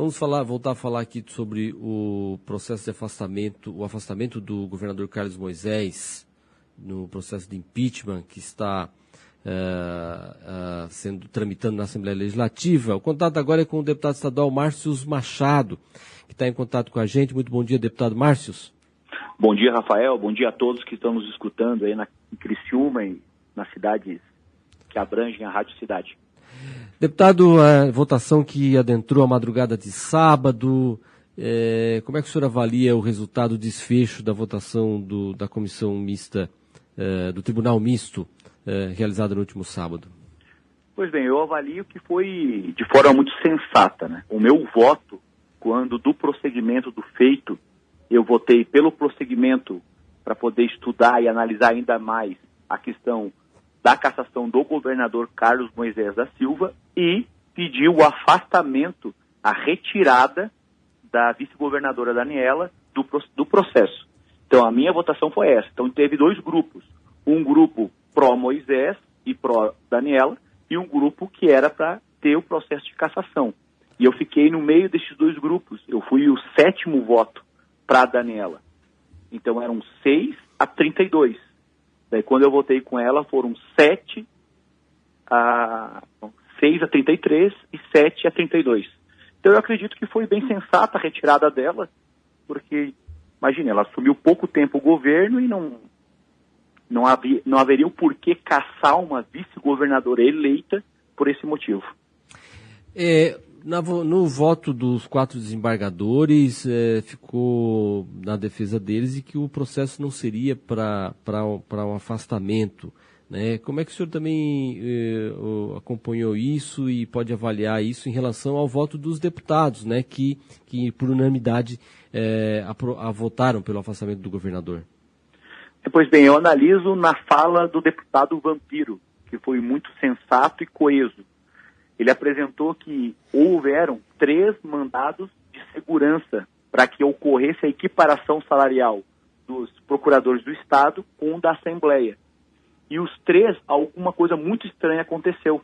Vamos voltar a falar aqui sobre o processo de afastamento, o afastamento do governador Carlos Moisés no processo de impeachment que está sendo tramitando na Assembleia Legislativa. O contato agora é com o deputado estadual Márcios Machado, que está em contato com a gente. Muito bom dia, deputado Márcios. Bom dia, Rafael. Bom dia a todos que estão nos escutando aí em Criciúma e nas cidades que abrangem a Rádio Cidade. Deputado, a votação que adentrou a madrugada de sábado, como é que o senhor avalia o resultado, o desfecho da votação da comissão mista, do Tribunal Misto, realizada no último sábado? Pois bem, eu avalio que foi de forma muito sensata, né? O meu voto, quando do prosseguimento do feito, eu votei pelo prosseguimento para poder estudar e analisar ainda mais a questão da cassação do governador Carlos Moisés da Silva e pedi o afastamento, a retirada da vice-governadora Daniela do processo. Então, a minha votação foi essa. Então, teve dois grupos. Um grupo pró-Moisés e pró-Daniela e um grupo que era para ter o processo de cassação. E eu fiquei no meio desses dois grupos. Eu fui o 7º voto para a Daniela. Então, eram 6-32. Daí, quando eu votei com ela, foram 6-33 e 7-32. Então, eu acredito que foi bem sensata a retirada dela, porque, imagine, ela assumiu pouco tempo o governo e não haveria o porquê caçar uma vice-governadora eleita por esse motivo. No voto dos 4 desembargadores, ficou na defesa deles e que o processo não seria para um afastamento, né? Como é que o senhor também acompanhou isso e pode avaliar isso em relação ao voto dos deputados, né, que por unanimidade votaram pelo afastamento do governador? Pois bem, eu analiso na fala do deputado Vampiro, que foi muito sensato e coeso. Ele apresentou que houveram 3 mandados de segurança para que ocorresse a equiparação salarial dos procuradores do Estado com o da Assembleia. E os 3, alguma coisa muito estranha aconteceu.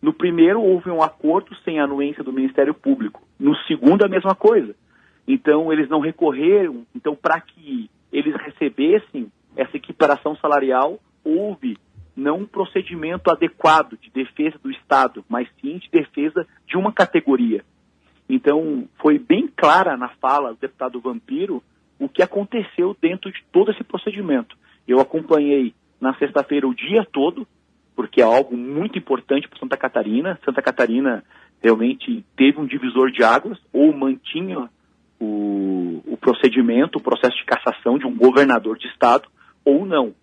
No primeiro, houve um acordo sem anuência do Ministério Público. No segundo, a mesma coisa. Então, eles não recorreram. Então, para que eles recebessem essa equiparação salarial, houve não um procedimento adequado de defesa do Estado, mas sim de defesa de uma categoria. Então, foi bem clara na fala do deputado Vampiro o que aconteceu dentro de todo esse procedimento. Eu acompanhei na sexta-feira o dia todo, porque é algo muito importante para Santa Catarina. Santa Catarina realmente teve um divisor de águas, ou mantinha o procedimento, o processo de cassação de um governador de Estado, ou não.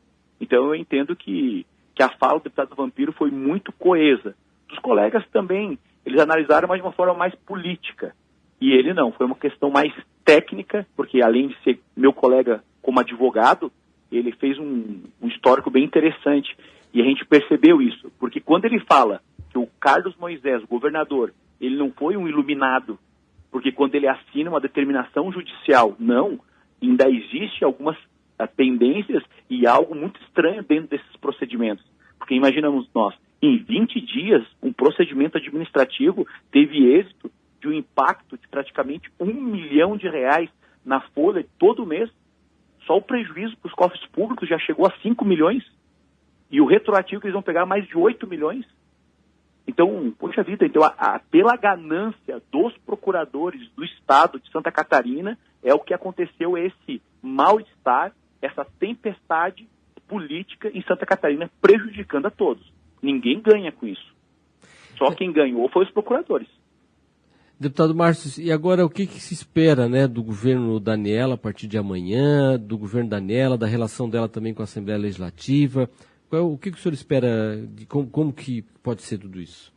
Então, eu entendo que a fala do deputado Vampiro foi muito coesa. Os colegas também, eles analisaram, mas de uma forma mais política. E ele não, foi uma questão mais técnica, porque além de ser meu colega como advogado, ele fez um histórico bem interessante. E a gente percebeu isso, porque quando ele fala que o Carlos Moisés, o governador, ele não foi um iluminado, porque quando ele assina uma determinação judicial, não, ainda existe algumas pendências e algo muito estranho dentro desses procedimentos. Porque imaginamos nós, em 20 dias, um procedimento administrativo teve êxito de um impacto de praticamente R$1 milhão na folha todo mês. Só o prejuízo para os cofres públicos já chegou a 5 milhões. E o retroativo que eles vão pegar mais de 8 milhões. Então, poxa vida, então, pela ganância dos procuradores do Estado de Santa Catarina, é o que aconteceu, esse mal-estar, essa tempestade política em Santa Catarina, prejudicando a todos. Ninguém ganha com isso. Só quem ganhou foi os procuradores. Deputado Márcio, e agora o que se espera, né, do governo Daniela a partir de amanhã, do governo Daniela, da relação dela também com a Assembleia Legislativa? O que o senhor espera, como que pode ser tudo isso?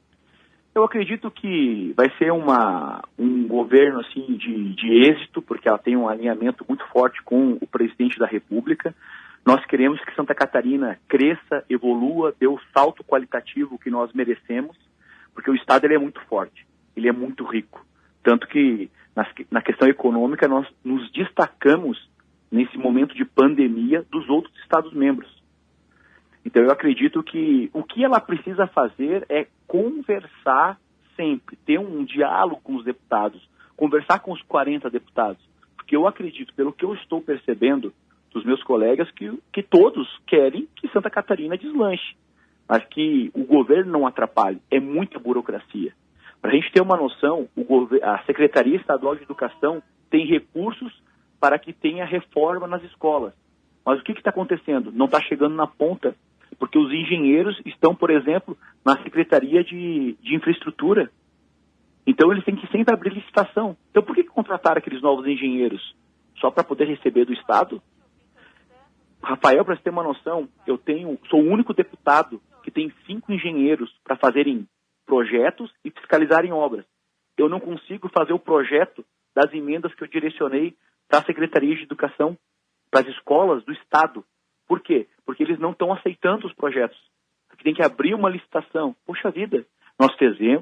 Eu acredito que vai ser um governo assim, de êxito, porque ela tem um alinhamento muito forte com o presidente da República. Nós queremos que Santa Catarina cresça, evolua, dê o salto qualitativo que nós merecemos, porque o Estado ele é muito forte, ele é muito rico. Tanto que na questão econômica nós nos destacamos nesse momento de pandemia dos outros Estados-membros. Então eu acredito que o que ela precisa fazer é conversar sempre ter um diálogo com os deputados, conversar com os 40 deputados, porque eu acredito, pelo que eu estou percebendo dos meus colegas, que todos querem que Santa Catarina deslanche, mas que o governo não atrapalhe. É muita burocracia. Para a gente ter uma noção, a Secretaria Estadual de Educação tem recursos para que tenha reforma nas escolas. Mas o que está acontecendo? Não está chegando na ponta, porque os engenheiros estão, por exemplo, na Secretaria de Infraestrutura. Então eles têm que sempre abrir licitação. Então por que contrataram aqueles novos engenheiros? Só para poder receber do Estado? Rafael, para você ter uma noção, sou o único deputado que tem 5 engenheiros para fazerem projetos e fiscalizarem obras. Eu não consigo fazer o projeto das emendas que eu direcionei para a Secretaria de Educação, para as escolas do Estado. Por quê? Porque eles não estão aceitando os projetos. Porque tem que abrir uma licitação. Poxa vida, nós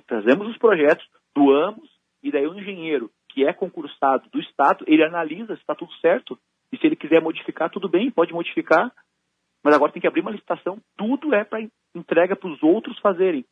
trazemos os projetos, doamos, e daí o engenheiro, que é concursado do Estado, ele analisa se está tudo certo. E se ele quiser modificar, tudo bem, pode modificar. Mas agora tem que abrir uma licitação. Tudo é para entrega para os outros fazerem.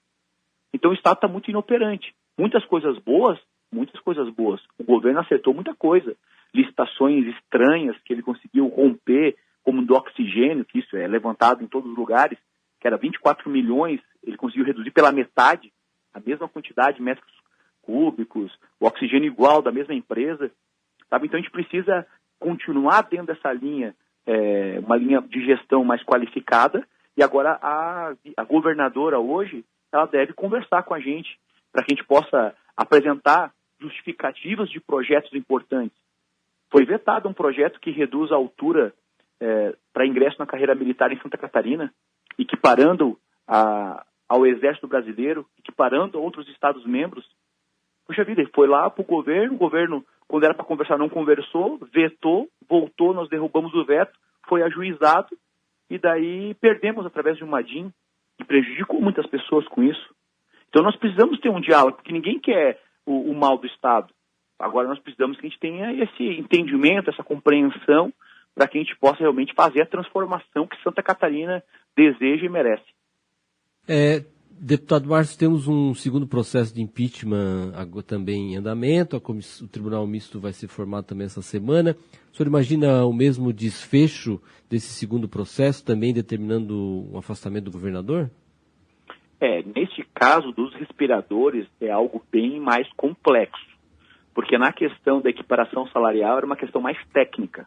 Então o Estado está muito inoperante. Muitas coisas boas. O governo acertou muita coisa. Licitações estranhas que ele conseguiu romper, como do oxigênio, que isso é levantado em todos os lugares, que era 24 milhões, ele conseguiu reduzir pela metade a mesma quantidade de metros cúbicos, o oxigênio igual da mesma empresa. Sabe? Então a gente precisa continuar dentro dessa linha, uma linha de gestão mais qualificada, e agora a governadora hoje, ela deve conversar com a gente, para que a gente possa apresentar justificativas de projetos importantes. Foi vetado um projeto que reduz a altura para ingresso na carreira militar em Santa Catarina, equiparando ao Exército Brasileiro, equiparando a outros Estados-membros. Puxa vida, ele foi lá para o governo, quando era para conversar, não conversou, vetou, voltou, nós derrubamos o veto, foi ajuizado, e daí perdemos através de um MADIM, e prejudicou muitas pessoas com isso. Então nós precisamos ter um diálogo, porque ninguém quer o mal do Estado. Agora nós precisamos que a gente tenha esse entendimento, essa compreensão, para que a gente possa realmente fazer a transformação que Santa Catarina deseja e merece. Deputado Márcio, temos um segundo processo de impeachment também em andamento, o Tribunal Misto vai ser formado também essa semana. O senhor imagina o mesmo desfecho desse segundo processo, também determinando um afastamento do governador? Neste caso dos respiradores é algo bem mais complexo, porque na questão da equiparação salarial era uma questão mais técnica,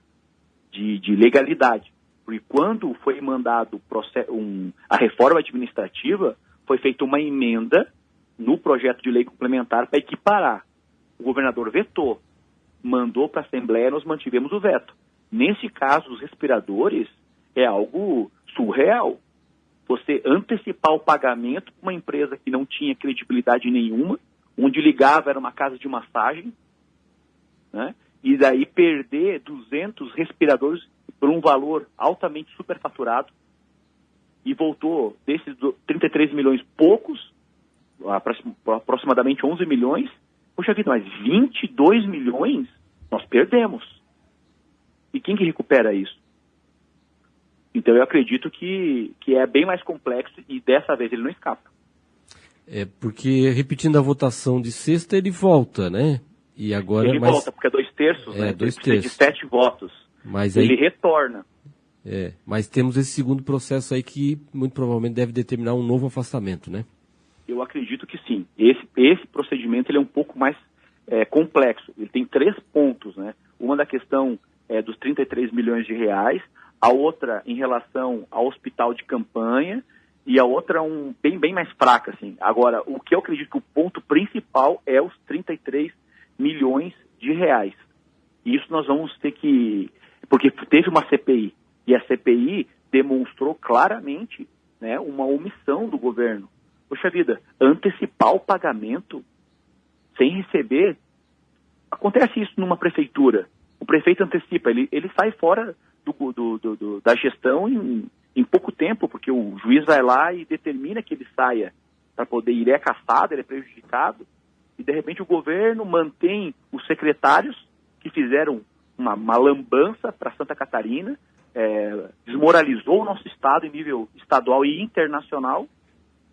de legalidade. Porque quando foi mandado a reforma administrativa, foi feita uma emenda no projeto de lei complementar para equiparar. O governador vetou, mandou para a Assembleia, nós mantivemos o veto. Nesse caso, os respiradores é algo surreal. Você antecipar o pagamento para uma empresa que não tinha credibilidade nenhuma, onde ligava era uma casa de massagem, né? E daí perder 200 respiradores por um valor altamente superfaturado, e voltou desses 33 milhões poucos, aproximadamente 11 milhões, poxa vida, mas 22 milhões nós perdemos. E quem que recupera isso? Então eu acredito que é bem mais complexo e dessa vez ele não escapa. Porque repetindo a votação de sexta, ele volta, né? E agora ele volta, porque é 2/3, né? 2/3. De 7 votos. Mas ele retorna. Mas temos esse segundo processo aí que muito provavelmente deve determinar um novo afastamento, né? Eu acredito que sim. Esse procedimento ele é um pouco mais complexo. Ele tem 3 pontos, né? Uma da questão dos 33 milhões de reais, a outra em relação ao hospital de campanha e a outra bem mais fraca, assim. Agora, o que eu acredito que o ponto principal é os 33 milhões de reais. E isso nós vamos ter que... Porque teve uma CPI. E a CPI demonstrou claramente, né, uma omissão do governo. Poxa vida, antecipar o pagamento sem receber. Acontece isso numa prefeitura. O prefeito antecipa, ele sai fora da gestão em pouco tempo, porque o juiz vai lá e determina que ele saia para poder ir, caçado, ele é prejudicado, e de repente o governo mantém os secretários que fizeram uma lambança para Santa Catarina, desmoralizou o nosso estado em nível estadual e internacional,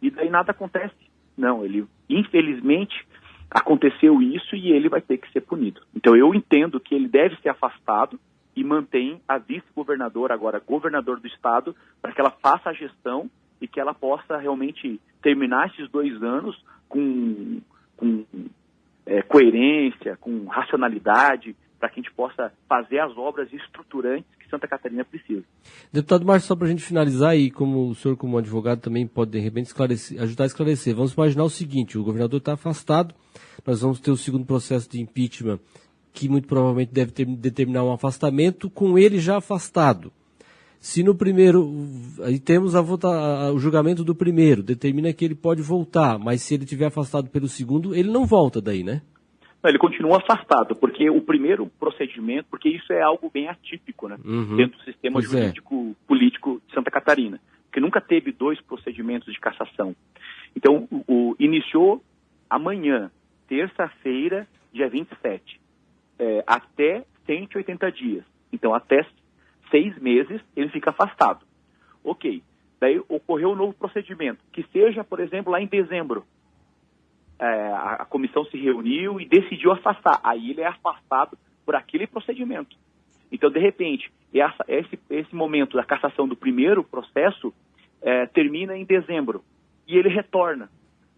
e daí nada acontece. Não, ele, infelizmente, aconteceu isso e ele vai ter que ser punido. Então eu entendo que ele deve ser afastado e mantém a vice-governadora, agora governador do estado, para que ela faça a gestão e que ela possa realmente terminar esses 2 anos com coerência, com racionalidade, para que a gente possa fazer as obras estruturantes que Santa Catarina precisa. Deputado Márcio, só para a gente finalizar, e como o senhor como advogado também pode de repente ajudar a esclarecer, vamos imaginar o seguinte: o governador está afastado, nós vamos ter o segundo processo de impeachment, que muito provavelmente deve determinar um afastamento, com ele já afastado. Se no primeiro, aí temos o julgamento do primeiro, determina que ele pode voltar, mas se ele tiver afastado pelo segundo, ele não volta daí, né? Não, ele continua afastado, porque o primeiro procedimento, porque isso é algo bem atípico, né? Dentro do sistema jurídico-político de Santa Catarina, que nunca teve 2 procedimentos de cassação. Então, iniciou amanhã, terça-feira, dia 27, até 180 dias. Então, até 6 meses, ele fica afastado. Ok. Daí ocorreu um novo procedimento, que seja, por exemplo, lá em dezembro. A comissão se reuniu e decidiu afastar. Aí ele é afastado por aquele procedimento. Então, de repente, esse momento da cassação do primeiro processo termina em dezembro. E ele retorna.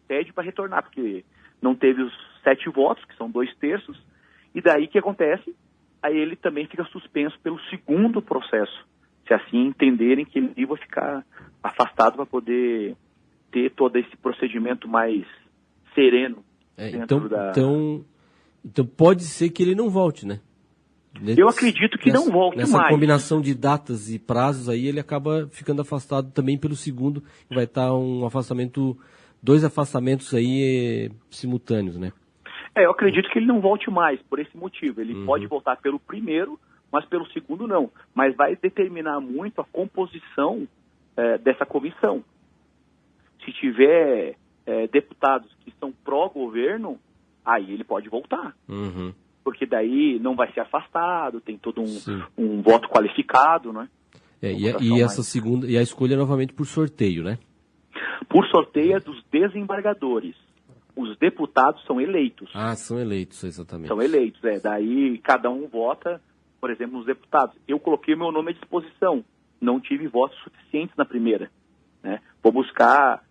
Pede para retornar, porque não teve os 7 votos, que são 2/3. E daí o que acontece? Aí ele também fica suspenso pelo segundo processo, se assim entenderem que ele vai ficar afastado para poder ter todo esse procedimento mais sereno. Então pode ser que ele não volte, né? Eu acredito que não volte mais. Nessa combinação de datas e prazos aí, ele acaba ficando afastado também pelo segundo, vai estar um afastamento, 2 afastamentos aí simultâneos, né? Eu acredito que ele não volte mais, por esse motivo. Ele pode voltar pelo primeiro, mas pelo segundo não. Mas vai determinar muito a composição dessa comissão. Se tiver deputados que são pró-governo, aí ele pode voltar. Porque daí não vai ser afastado, tem todo um voto qualificado, né? E a escolha é novamente por sorteio, né? Por sorteio dos desembargadores. Os deputados são eleitos. São eleitos, exatamente. São eleitos, daí cada um vota, por exemplo, nos deputados. Eu coloquei o meu nome à disposição, não tive votos suficientes na primeira, né? Vou buscar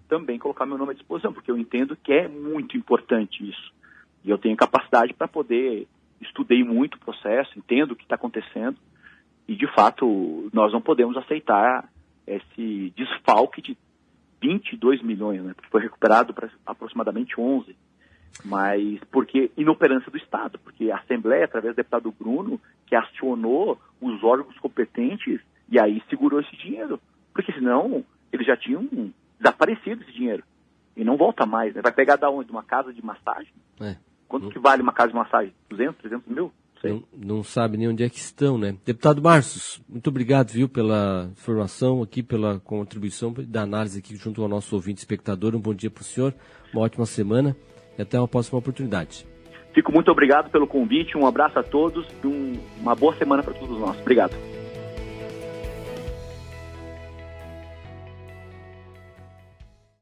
também colocar meu nome à disposição, porque eu entendo que é muito importante isso. E eu tenho capacidade para poder, estudei muito o processo, entendo o que está acontecendo, e de fato nós não podemos aceitar esse desfalque de 22 milhões, né? Foi recuperado para aproximadamente 11. Mas porque inoperância do Estado, porque a Assembleia, através do deputado Bruno, que acionou os órgãos competentes e aí segurou esse dinheiro. Porque senão eles já tinham desaparecido esse dinheiro. E não volta mais, né? Vai pegar da onde? De uma casa de massagem? Quanto que vale uma casa de massagem? 200, 300 mil? Não sabe nem onde é que estão, né? Deputado Márcio, muito obrigado, viu, pela informação aqui, pela contribuição da análise aqui junto ao nosso ouvinte espectador. Um bom dia para o senhor, uma ótima semana e até uma próxima oportunidade. Fico muito obrigado pelo convite, um abraço a todos e uma boa semana para todos nós. Obrigado.